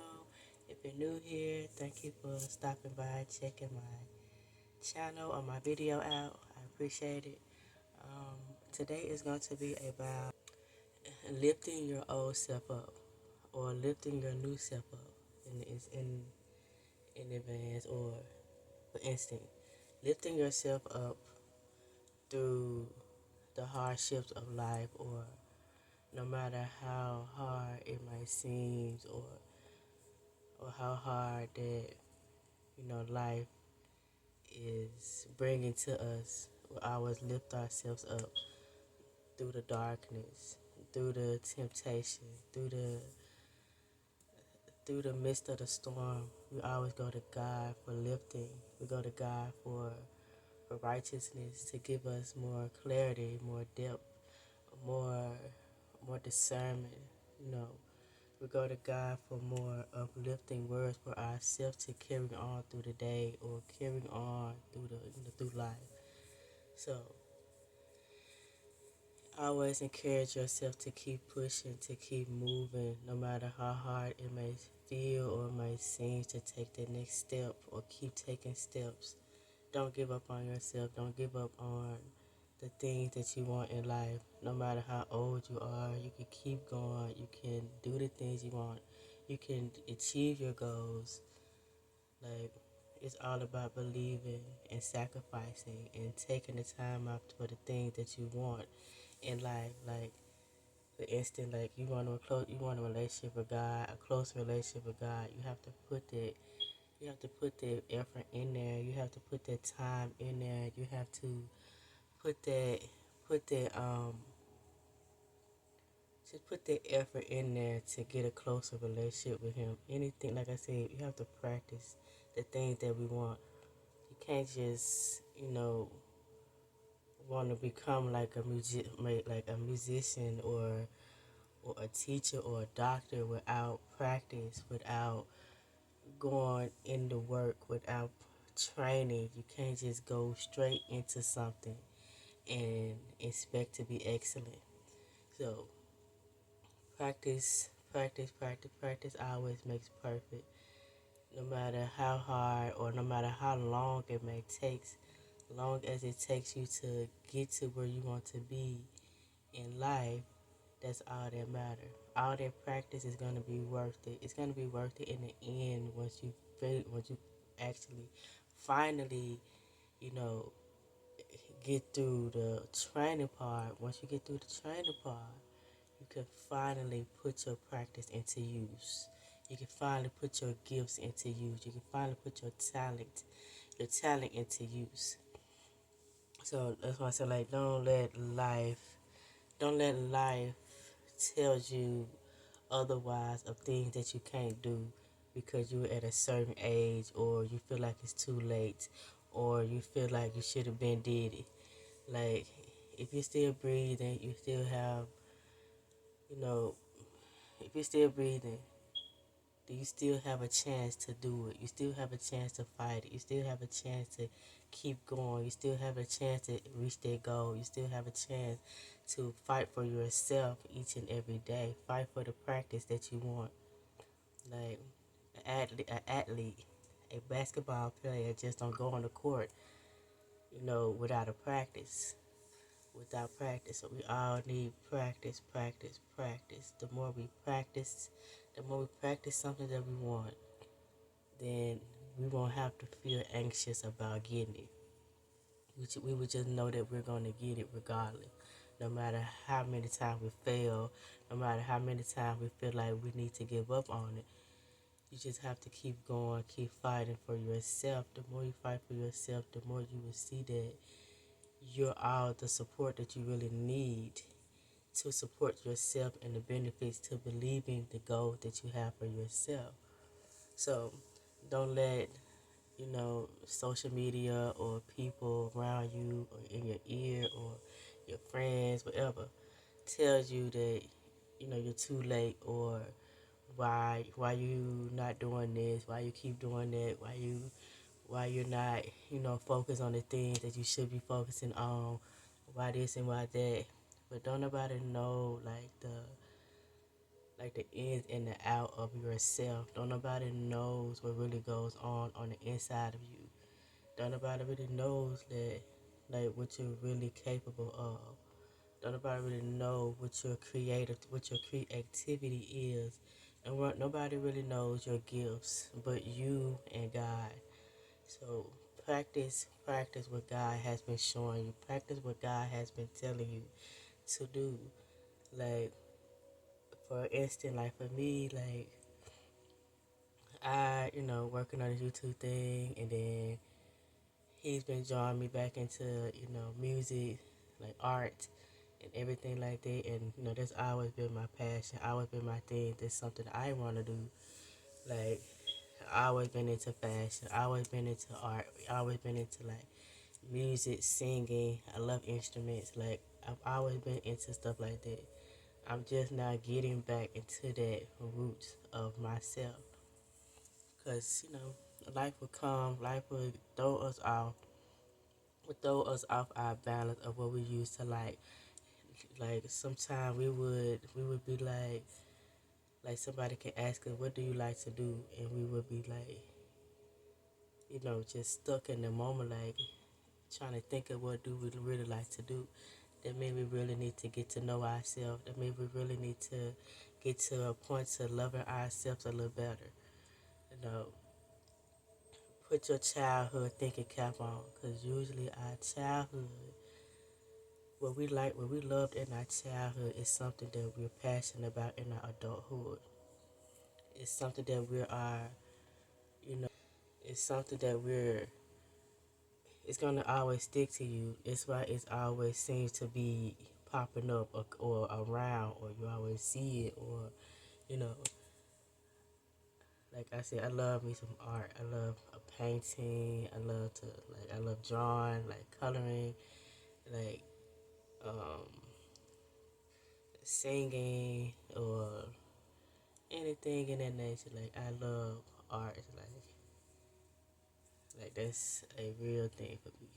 channel. If you're new here, thank you for stopping by, checking my channel or my video out. I appreciate it. Today is going to be about lifting your old self up or lifting your new self up in advance, or for instance, lifting yourself up through the hardships of life, or no matter how hard it might seem, or how hard that life is bringing to us. We always lift ourselves up through the darkness, through the temptation, through the midst of the storm. We always go to God for lifting. We go to God for righteousness, to give us more clarity, more depth, more more discernment. You know, we go to God for more uplifting words for ourselves to carry on through the day, or carry on through life. So always encourage yourself to keep pushing, to keep moving, no matter how hard it may feel or it may seem, to take the next step or keep taking steps. Don't give up on yourself. Don't give up on the things that you want in life. No matter how old you are, you can keep going. You can do the things you want. You can achieve your goals. Like, it's all about believing and sacrificing and taking the time out for the things that you want in life. Like, for instance, like you want a relationship with God, a close relationship with God. You have to put the effort in there. You have to put that time in there. You have to put that put that just put the effort in there to get a closer relationship with Him. Anything, like I said, you have to practice the things that we want. You can't just want to become like a musician, or a teacher or a doctor without practice, without going into work, without training. You can't just go straight into something and expect to be excellent. So practice always makes perfect. No matter how hard or no matter how long it may take, long as it takes you to get to where you want to be in life, that's all that matters. All that practice is gonna be worth it. It's gonna be worth it in the end once you actually finally, you know, get through the training part. Once you get through the training part, you can finally put your practice into use. You can finally put your gifts into use. You can finally put your talent into use. So that's why I said, like, don't let life tell you otherwise of things that you can't do because you're at a certain age, or you feel like it's too late, or you feel like you should have been did it. Like, if you're still breathing, you still have, you know, if you're still breathing, you still have a chance to do it. You still have a chance to fight it. You still have a chance to keep going. You still have a chance to reach that goal. You still have a chance to fight for yourself each and every day. Fight for the practice that you want. Like, a basketball player just don't go on the court, without a practice. Without practice. So we all need practice, practice, practice. The more we practice something that we want, then we won't have to feel anxious about getting it. We would just know that we're going to get it regardless. No matter how many times we fail, no matter how many times we feel like we need to give up on it, you just have to keep going, keep fighting for yourself. The more you fight for yourself, the more you will see that you're all the support that you really need to support yourself and the benefits to believing the goal that you have for yourself. So don't let social media or people around you or in your ear or your friends, whatever, tells you that you're too late, or why you not doing this, why you keep doing that, why you're not focused on the things that you should be focusing on, why this and why that. But don't nobody know, like, like the ins and the out of yourself. Don't nobody knows what really goes on the inside of you. Don't nobody really knows that, like, what you're really capable of. Don't nobody really know what your creativity is, and what nobody really knows your gifts but you and God. So practice what God has been showing you. Practice what God has been telling you to do. Like, for instance, like for me, like working on a YouTube thing, and then he's been drawing me back into, music, like art and everything like that. And, that's always been my passion, always been my thing. That's something I want to do. Like, I always been into fashion, I always been into art, I always been into like music, singing. I love instruments. Like, I've always been into stuff like that. I'm just now getting back into that roots of myself. Cause life will come, life will throw us off our balance of what we used to like. Like sometimes we would be like somebody can ask us, what do you like to do, and we would be like, just stuck in the moment, like trying to think of what do we really like to do. That means we really need to get to know ourselves. That means we really need to get to a point to loving ourselves a little better. You know, put your childhood thinking cap on, because usually our childhood, what we loved in our childhood, is something that we're passionate about in our adulthood. It's something that we are, it's something that it's gonna always stick to you. It's why it's always seems to be popping up, or around, or you always see it, or you know, like I said, I love me some art. I love a painting. I love drawing, like coloring, like um, singing, or anything in that nature. Like, I love art. Like that's a real thing for me.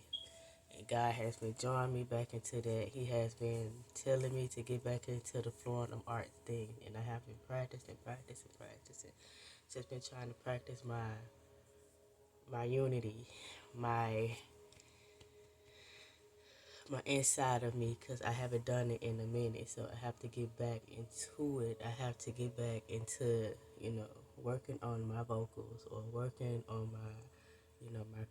And God has been drawing me back into that. He has been telling me to get back into the flowing of art thing, and I have been practicing. Just been trying to practice my unity, my my inside of me, because I haven't done it in a minute. So I have to get back into it. I have to get back into, working on my vocals, or working on my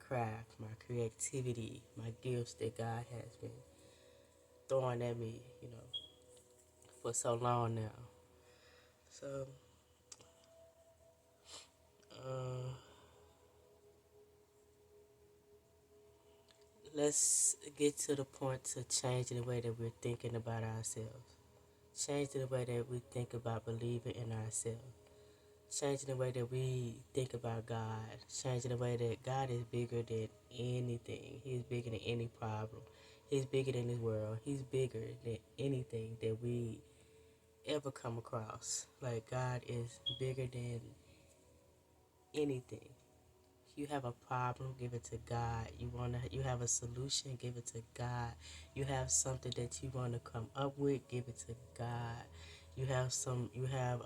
craft, my creativity, my gifts that God has been throwing at me, for so long now. So, uh, let's get to the point to changing the way that we're thinking about ourselves. Changing the way that we think about believing in ourselves. Changing the way that we think about God. Changing the way that God is bigger than anything. He's bigger than any problem. He's bigger than this world. He's bigger than anything that we ever come across. Like, God is bigger than anything. You have a problem, give it to God. You have a solution, give it to God. You have something that you want to come up with, give it to God. You have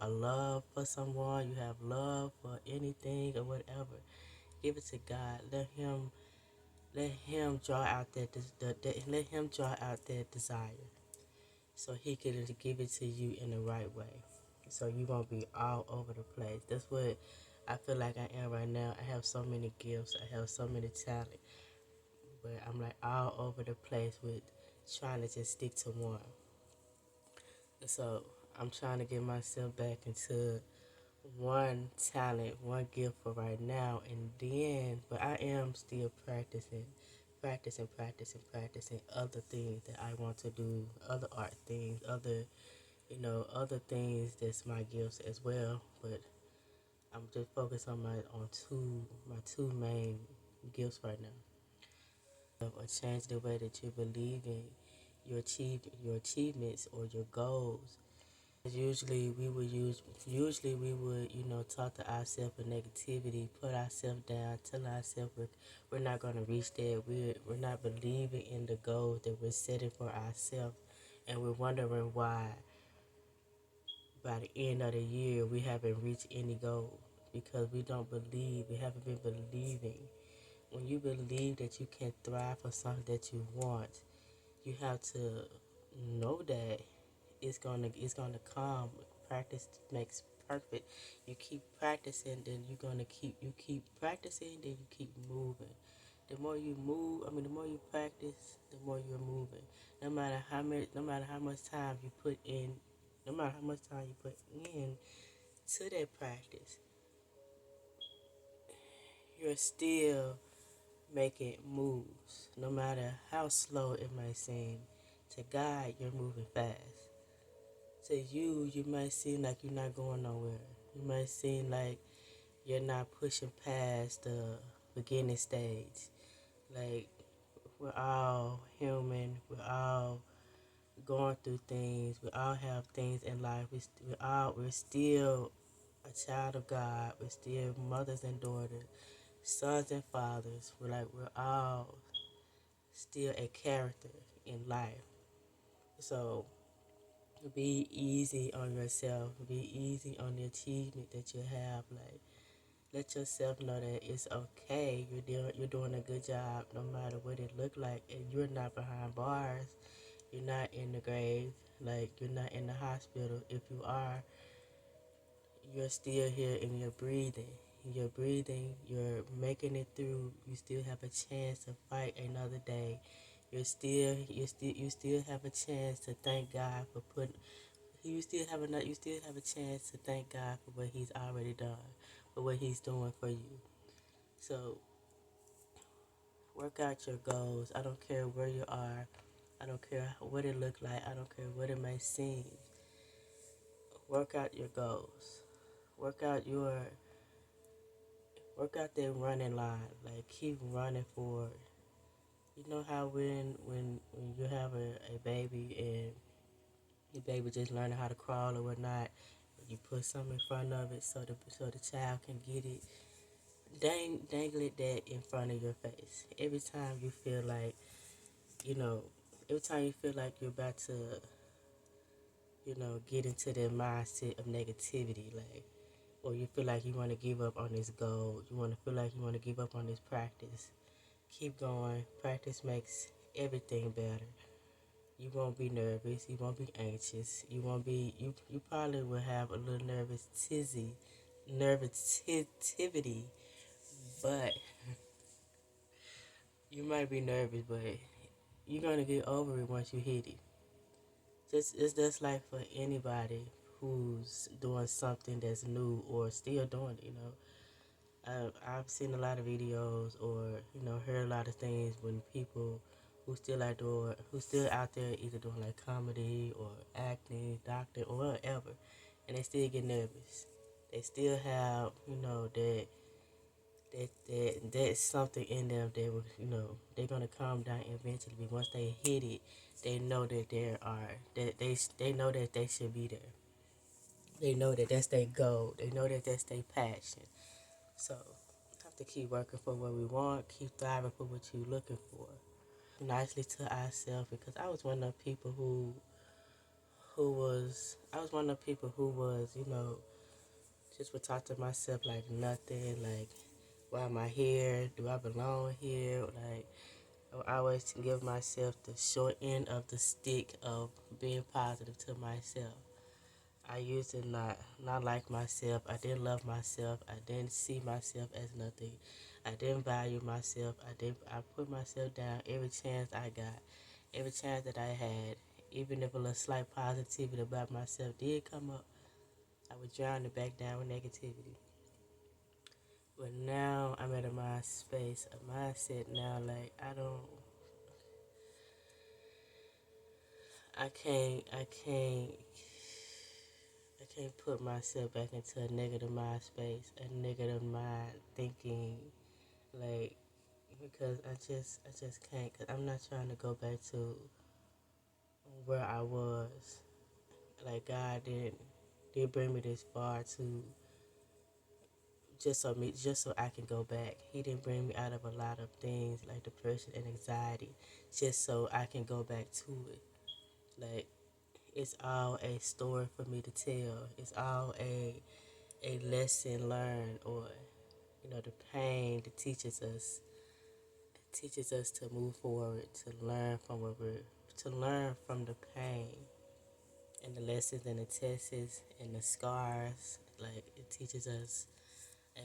a love for someone, you have love for anything or whatever. Give it to God. Let him draw out let him draw out that desire, so he can give it to you in the right way. So you won't be all over the place. That's what I feel like I am right now. I have so many gifts. I have so many talent, but I'm like all over the place with trying to just stick to one. So I'm trying to get myself back into one talent, one gift for right now, and then, but I am still practicing other things that I want to do, other art things, other things that's my gifts as well. But I'm just focused on my two main gifts right now. Or change the way that you believe in your achievements or your goals. Usually we would, talk to ourselves with negativity, put ourselves down, tell ourselves we're not going to reach there. We're not believing in the goals that we're setting for ourselves, and we're wondering why by the end of the year we haven't reached any goal because we haven't been believing. When you believe that you can thrive for something that you want, you have to know that it's gonna come. Practice makes perfect. You keep practicing, then you keep practicing, then you keep moving. The more you move, I mean, the more you practice, the more you're moving. No matter how much time you put in, no matter how much time you put in to that practice, you're still making moves. No matter how slow it might seem, to God, you're moving fast. To you, you might seem like you're not going nowhere. You might seem like you're not pushing past the beginning stage. Like, we're all human. We're all going through things. We all have things in life. We're still a child of God. We're still mothers and daughters, sons and fathers. We're all still a character in life. So be easy on yourself. Be easy on the achievement that you have. Like, let yourself know that it's okay. You're doing a good job, no matter what it look like. And you're not behind bars. You're not in the grave. Like, you're not in the hospital. If you are, you're still here and you're breathing. You're breathing. You're making it through. You still have a chance to fight another day. You still have a chance to thank God for putting. You still have a chance to thank God for what He's already done, for what He's doing for you. So work out your goals. I don't care where you are. I don't care what it look like. I don't care what it may seem. Work out your goals. Work out your work out that running line. Like, keep running forward. You know how when you have a baby and your baby just learning how to crawl or whatnot, you put something in front of it so the child can get it. Dangle it that in front of your face. You know, every time you feel like you're about to, get into the mindset of negativity, like, or you feel like you want to give up on this goal, feel like you want to give up on this practice, keep going. Practice makes everything better. You won't be nervous. You won't be anxious. You won't be. You probably will have a little nervosity, but you might be nervous, but you're gonna get over it once you hit it. It's just like for anybody who's doing something that's new or still doing it. I've seen a lot of videos or heard a lot of things when people who still out there either doing like comedy or acting, doctor or whatever, and they still get nervous. They still have that's something in them that will they're gonna calm down eventually. But once they hit it, they know that they know that they should be there. They know that that's their goal. They know that that's their passion. So we have to keep working for what we want, keep thriving for what you're looking for. Nicely to ourselves, because I was one of the people who was, just would talk to myself like nothing, like, why am I here? Do I belong here? Like, I would always give myself the short end of the stick of being positive to myself. I used to not like myself. I didn't love myself. I didn't see myself as nothing. I didn't value myself. I put myself down every chance I got, every chance that I had. Even if a little slight positivity about myself did come up, I would drown it back down with negativity. But now I'm at a mindset now. Like, I can't, I can't, I can't put myself back into a negative mind space, a negative mind thinking, like, because I just can't. Cause I'm not trying to go back to where I was. Like, God did bring me this far to just so I can go back. He didn't bring me out of a lot of things like depression and anxiety, just so I can go back to it. Like, It's all a story for me to tell. It's all a lesson learned, or the pain that teaches us to move forward, to learn from to learn from the pain and the lessons and the tests and the scars. Like, it teaches us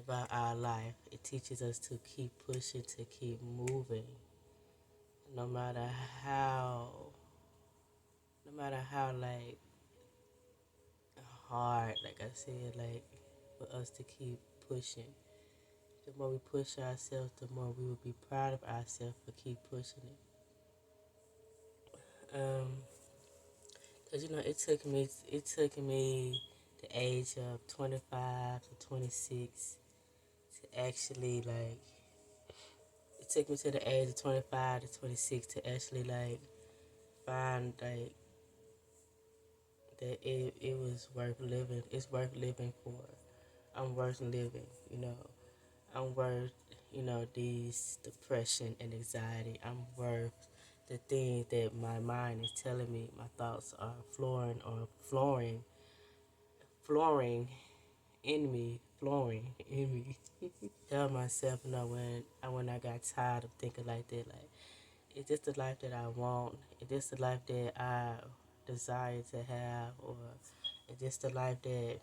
about our life. It teaches us to keep pushing, to keep moving, no matter how, like hard, like I said, like for us to keep pushing. The more we push ourselves, the more we will be proud of ourselves for keep pushing it. Cause it took me the age of 25 to 26 to actually like. It took me to the age of 25 to 26 to actually like find like that it was worth living. It's worth living for. I'm worth living. I'm worth, these depression and anxiety. I'm worth the things that my mind is telling me. My thoughts are flooring in me. Tell myself, when I got tired of thinking like that, like, is this the life that I want? Is this the life that I desire to have, or is this the life that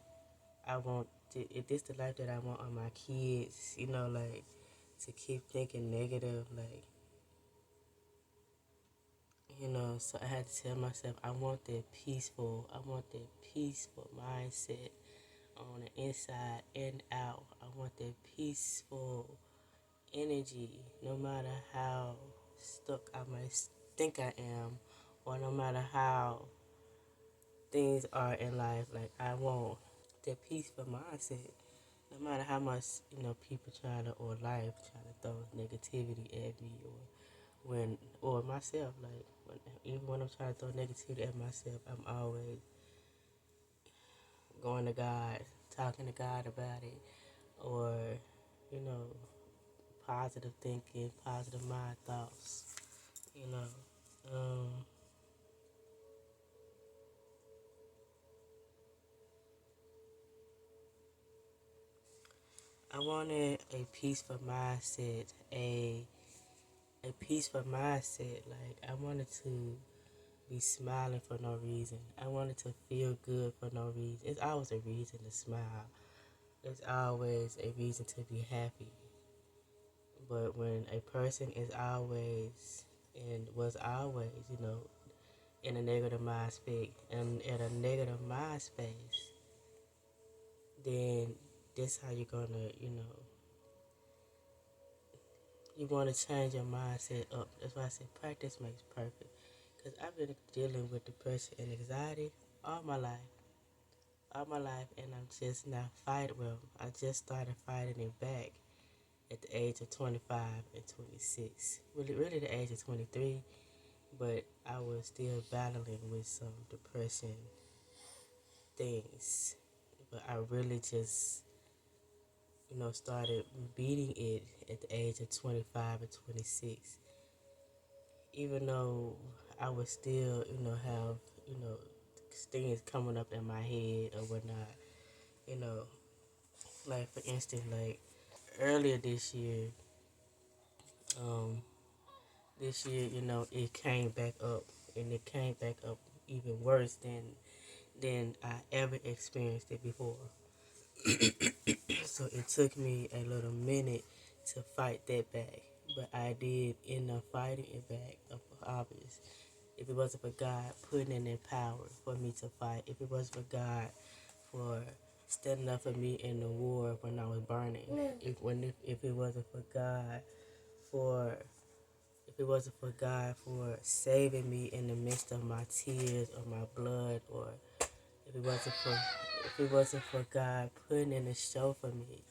I want? Is this the life that I want on my kids? Like, to keep thinking negative, like, so I had to tell myself I want that peaceful mindset on the inside and out. I want that peaceful energy, no matter how stuck I might think I am, or no matter how things are in life. Like, I want that peaceful mindset, no matter how much people or life trying to throw negativity at me, or myself. Like, even when I'm trying to throw negativity at myself, I'm always going to God, talking to God about it, or you know, positive thinking, positive mind thoughts. You know, I wanted a peaceful mindset, a peaceful mindset. Like, I wanted to be smiling for no reason. I wanted to feel good for no reason. It's always a reason to smile. There's always a reason to be happy. But when a person is always and was always, in a negative mind space and in a negative mind space, then this how you're gonna, you want to change your mindset up. That's why I said practice makes perfect. Because I've been dealing with depression and anxiety all my life. All my life, and I'm just not fighting. Well, I just started fighting it back at the age of 25 and 26. Really the age of 23, but I was still battling with some depression things. But I really just, started beating it at the age of 25 and 26. Even though I would still, have, things coming up in my head or whatnot, you know, like for instance, like earlier um, this year, it came back up, and it came back up even worse than I ever experienced it before. So it took me a little minute to fight that back, but I did end up fighting it back. Obvious. If it wasn't for God putting in that power for me to fight, if it wasn't for God for standing up for me in the war when I was burning, if it wasn't for God for if it wasn't for God for saving me in the midst of my tears or my blood, or if it wasn't for God putting in a show for me,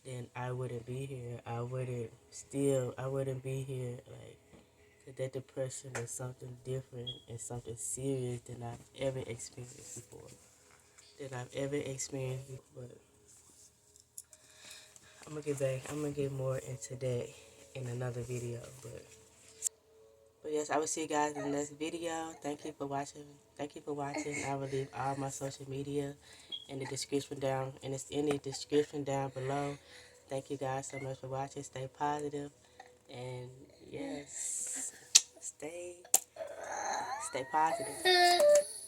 then I wouldn't be here. I wouldn't be here. Like, 'cause that depression is something different and something serious than I've ever experienced before. But I'm gonna get more into that in another video. But But yes, I will see you guys in the next video. Thank you for watching. Thank you for watching. I will leave all my social media in the description down, and it's in the description down below. Thank you guys so much for watching. Stay positive, and yes, stay positive.